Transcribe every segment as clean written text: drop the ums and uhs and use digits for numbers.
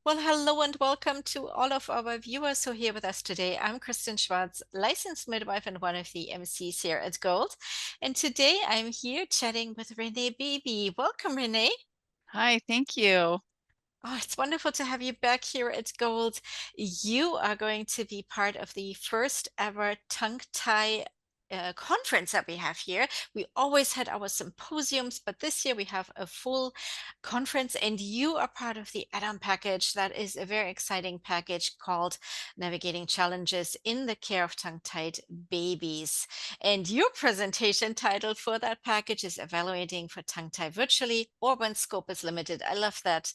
Well, hello and welcome to all of our viewers who are here with us today. I'm Kristen Schwartz, licensed midwife and one of the MCs here at Gold. And today I'm here chatting with Renee Beebe. Welcome, Renee. Hi, thank you. Oh, it's wonderful to have you back here at Gold. You are going to be part of the first ever tongue tie conference that we have here. We always had our symposiums, but this year we have a full conference, and you are part of the add-on package. That is a very exciting package called Navigating Challenges in the Care of Tongue-Tied Babies. And your presentation title for that package is Evaluating for Tongue Tie Virtually or When Scope is Limited. I love that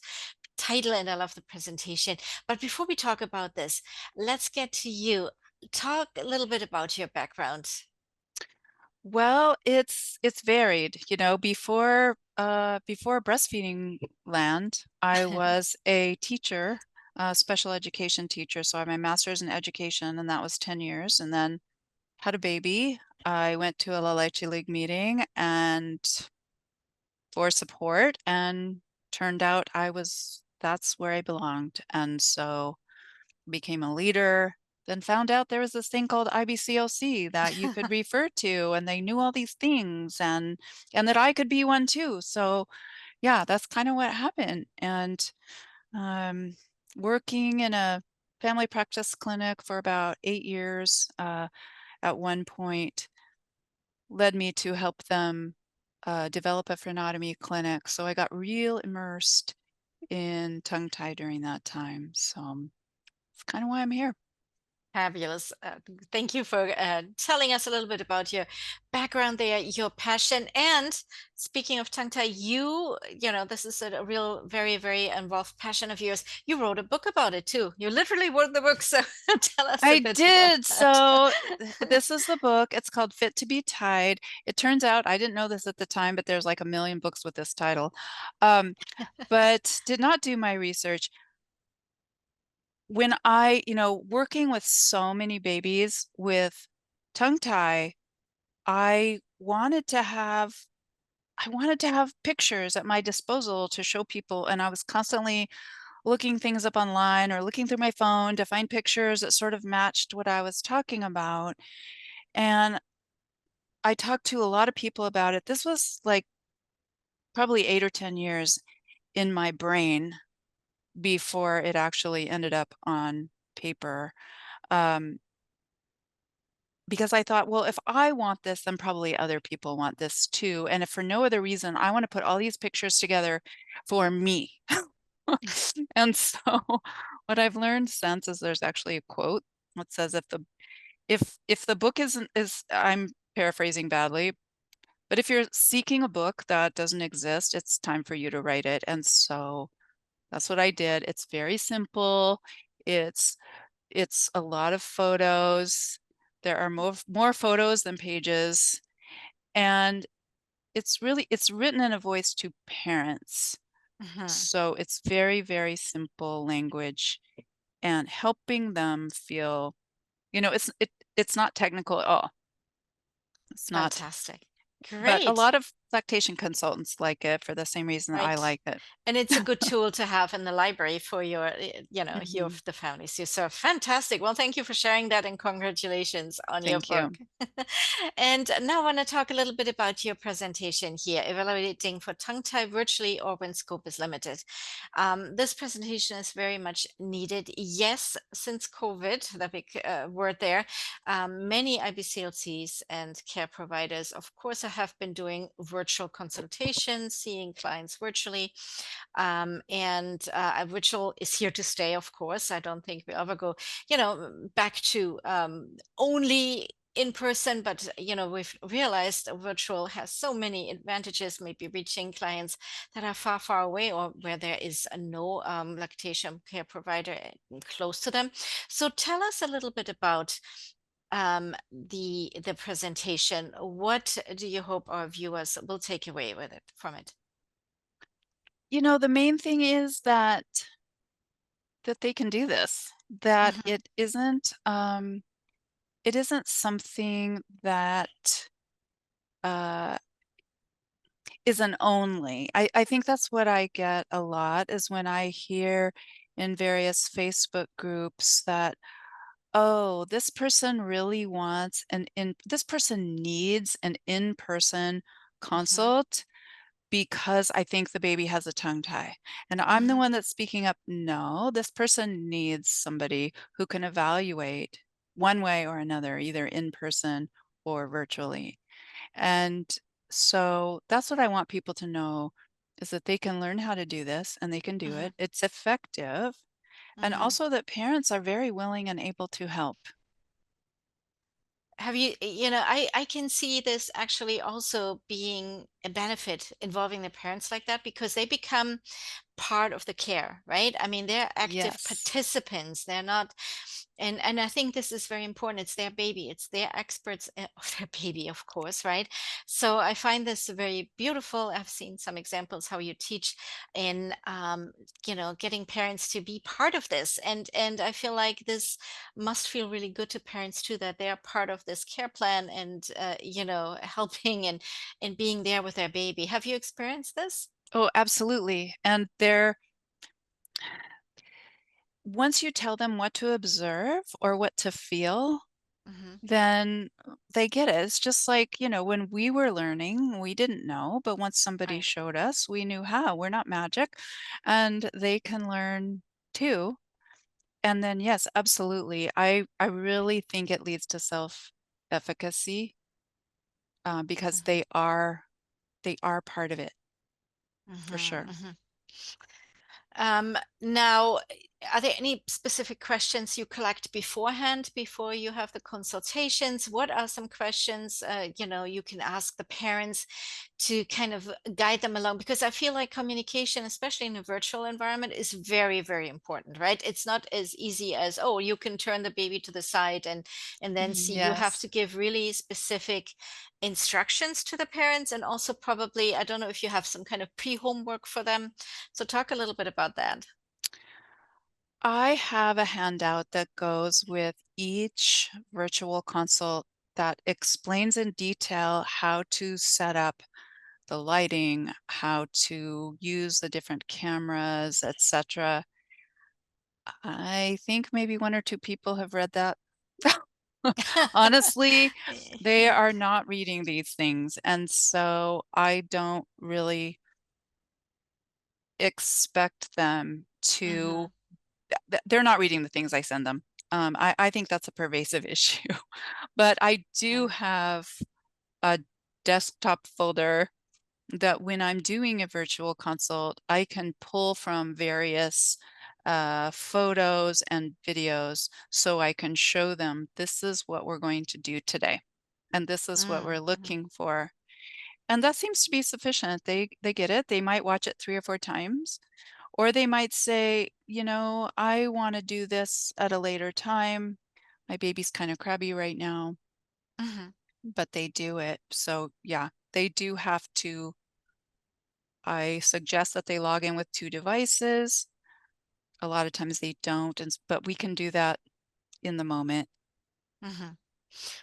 title and I love the presentation. But before we talk about this, let's get to you. Talk a little bit about your background. Well, it's varied. Before breastfeeding land, I was a teacher, a special education teacher. So I have my master's in education, and that was 10 years. And then had a baby. I went to a La Leche League meeting and for support, and turned out that's where I belonged. And so became a leader, then found out there was this thing called IBCLC that you could refer to, and they knew all these things, and that I could be one too. So yeah, that's kind of what happened. And um, working in a family practice clinic for about 8 years, at one point led me to help them develop a frenotomy clinic. So I got real immersed in tongue tie during that time. So it's kind of why I'm here. Fabulous. Thank you for telling us a little bit about your background there, your passion. And speaking of tongue tie, this is a real, very, very involved passion of yours. You wrote a book about it too. You literally wrote the book. So tell us a I bit about did. that. So this is the book. It's called Fit to be Tied. It turns out I didn't know this at the time, but there's like a million books with this title. Um, but did not do my research. When working with so many babies with tongue tie, I wanted to have I wanted to have pictures at my disposal to show people, and I was constantly looking things up online or looking through my phone to find pictures that sort of matched what I was talking about. And I talked to a lot of people about it. This was like probably 8 or 10 years in my brain before it actually ended up on paper. Um, because I thought, well, if I want this, then probably other people want this too. And if for no other reason, I want to put all these pictures together for me. And so what I've learned since is there's actually a quote that says if the book isn't is I'm paraphrasing badly, but if you're seeking a book that doesn't exist, it's time for you to write it. And so that's what I did. It's very simple. It's it's a lot of photos. There are more photos than pages, and it's written in a voice to parents. Mhm. So it's very, very simple language and helping them feel, it's not technical at all. It's not, Fantastic. but a Great. lot of lactation consultants like it for the same reason that I Right. like it. And it's a good tool to have in the library for your Mhm. the families you serve. Fantastic. Well, thank you for sharing that and congratulations on your Thank you. book. And now I want to talk a little bit about your presentation here, evaluating for tongue tie virtually or when scope is limited. This presentation is very much needed. Yes, since COVID, the big word there, many IBCLCs and care providers, of course, have been doing virtual consultations, seeing clients virtually. And virtual is here to stay, of course. I don't think we ever go, back to only in person, but we've realized virtual has so many advantages, maybe reaching clients that are far, far away or where there is no lactation care provider close to them. So tell us a little bit about the presentation. What do you hope our viewers will take away with it from it? The main thing is that they can do this, that Mhm. it isn't something that uh is an only. I think that's what I get a lot is when I hear in various Facebook groups that, oh, this person really wants this person needs an in-person Hmm. consult because I think the baby has a tongue tie. And I'm the Hmm. one that's speaking up, no, this person needs somebody who can evaluate one way or another, either in person or virtually. And so that's what I want people to know is that they can learn how to do this and they can do Hmm. it. It's effective. And Hmm. also that parents are very willing and able to help. Have I can see this actually also being a benefit involving the parents like that because they become part of the care, right? I mean, they're active Yes. participants. They're not, and I think this is very important. It's their baby. It's their experts of their baby, of course, right? So I find this very beautiful. I've seen some examples how you teach in, getting parents to be part of this, and I feel like this must feel really good to parents too that they are part of this care plan and helping and being there with their baby. Have you experienced this? Oh, absolutely. And they're once you tell them what to observe or what to feel, Hmm. then they get it. It's just like, when we were learning, we didn't know, but once somebody Right. showed us, we knew how. We're not magic, and they can learn too. And then, yes, absolutely. I really think it leads to self-efficacy, because Hmm. they are part of it for Hmm. sure. Hmm. Now, are there any specific questions you collect beforehand before you have the consultations? What are some questions you can ask the parents to kind of guide them along? Because I feel like communication, especially in a virtual environment, is very, very important, right? It's not as easy as, oh, you can turn the baby to the side and then see. You have Yes. to give really specific instructions to the parents, and also probably, I don't know if you have some kind of pre-homework for them, so talk a little bit about that. I have a handout that goes with each virtual consult that explains in detail how to set up the lighting, how to use the different cameras, etc. I think maybe one or two people have read that. Honestly, they Yeah. are not reading these things, and so I don't really expect them Hmm. to they're not reading the things I send them. I think that's a pervasive issue. But I do Yeah. have a desktop folder that when I'm doing a virtual consult, I can pull from various photos and videos so I can show them this is what we're going to do today. And this is what we're Mm-hmm. looking for. And that seems to be sufficient. They get it. They might watch it 3 or 4 times. Or they might say, I want to do this at a later time. My baby's kind of crabby right now, Hmm. but they do it. So, yeah, they do have to. I suggest that they log in with 2 devices. A lot of times they don't, but we can do that in the moment. Hmm.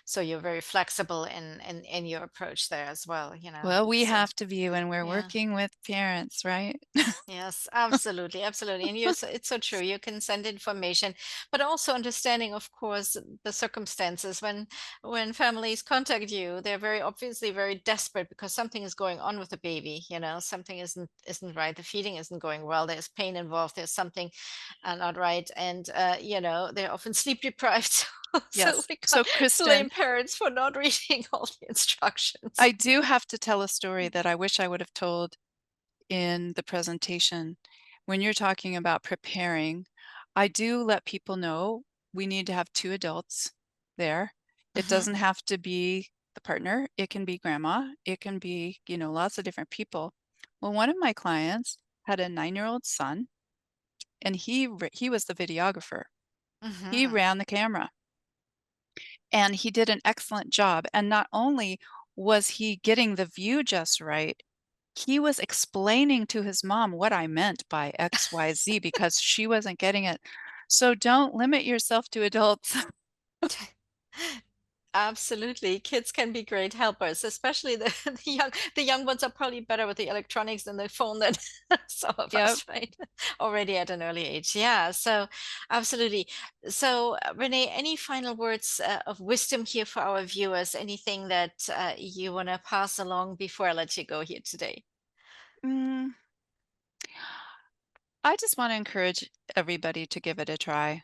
So you're very flexible in your approach there as well, Well, we so have to be when we're yeah. working with parents, right? Yes, absolutely, absolutely. And it's so true. You can send information, but also understanding, of course, the circumstances when families contact you, they're very obviously very desperate because something is going on with the baby, something isn't right. The feeding isn't going well. There's pain involved. There's something not right. And they're often sleep deprived. So Yes. we So, can't Kristen, blame parents for not reading all the instructions. I do have to tell a story that I wish I would have told in the presentation. When you're talking about preparing, I do let people know we need to have 2 adults there. It Hmm. doesn't have to be the partner. It can be grandma. It can be, lots of different people. Well, one of my clients had a 9-year-old son, and he was the videographer. He Hmm. ran the camera, and he did an excellent job. And not only was he getting the view just right, he was explaining to his mom what I meant by XYZ because she wasn't getting it. So don't limit yourself to adults. Absolutely. Kids can be great helpers, especially the young ones are probably better with the electronics than the phone than some of Yep. us, right? Already at an early age. Yeah, so absolutely. So, Renee, any final words of wisdom here for our viewers? Anything that you want to pass along before I let you go here today? Mm, I just want to encourage everybody to give it a try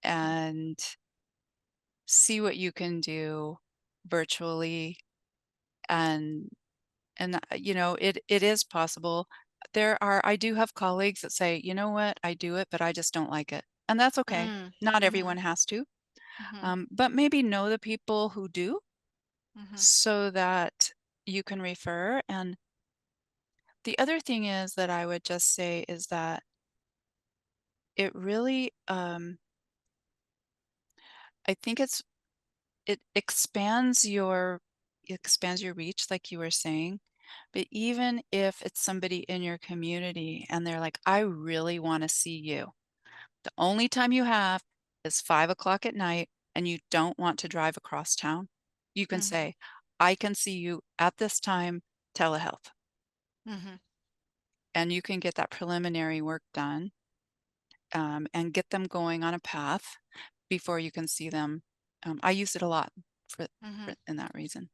and see what you can do virtually and it is possible. I do have colleagues that say, "You know what? I do it, but I just don't like it." And that's okay. Mm, Not mm-hmm, everyone has to. mm-hmm, But maybe know the people who do mm-hmm, so that you can refer. And the other thing is that I would just say is that it really, I think it expands your reach, like you were saying. But even if it's somebody in your community and they're like, I really want to see you, the only time you have is 5 o'clock at night and you don't want to drive across town, you can mm-hmm, say, I can see you at this time, telehealth. mm-hmm, And you can get that preliminary work done and get them going on a path before you can see them. I use it a lot mm-hmm. in that reason.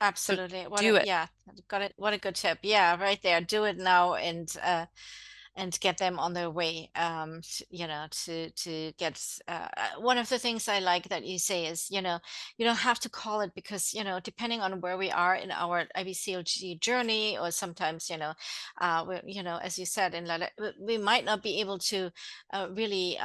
So Absolutely. do it. Yeah, got it. What a good tip. Yeah, right there. Do it now and get them on their way. To get one of the things I like that you say is, you don't have to call it because, depending on where we are in our IBCLG journey, or sometimes, as you said, we might not be able to really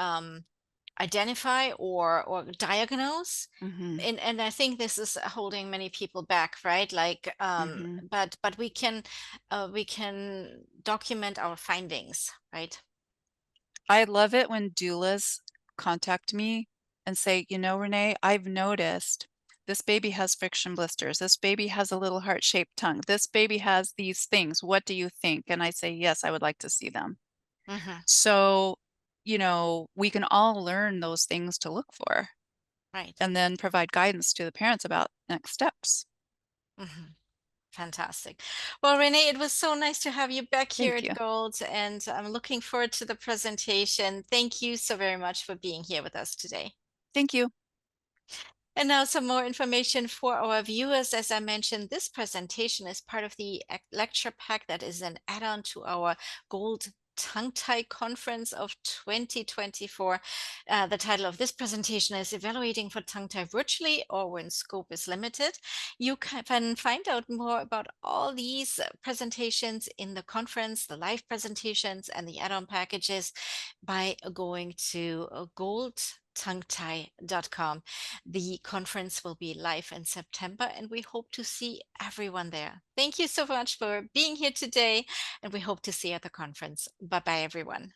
identify or diagnose, Hmm. and I think this is holding many people back, right? Like, Hmm. but we can document our findings, right? I love it when doulas contact me and say, Renee, I've noticed this baby has friction blisters. This baby has a little heart-shaped tongue. This baby has these things. What do you think? And I say, yes, I would like to see them. Mm-hmm. So, we can all learn those things to look for Right. and then provide guidance to the parents about next steps. Mm-hmm. Fantastic. Well, Renee, it was so nice to have you back here Thank at you. Gold, and I'm looking forward to the presentation. Thank you so very much for being here with us today. Thank you. And now some more information for our viewers. As I mentioned, this presentation is part of the lecture pack that is an add-on to our Gold Tongue Tie Conference of 2024. The title of this presentation is Evaluating for Tongue Tie Virtually or When Scope is Limited. You can find out more about all these presentations in the conference, the live presentations, and the add-on packages by going to goldtonguetie.com. The conference will be live in September, and we hope to see everyone there. Thank you so much for being here today, and we hope to see you at the conference. Bye bye, everyone.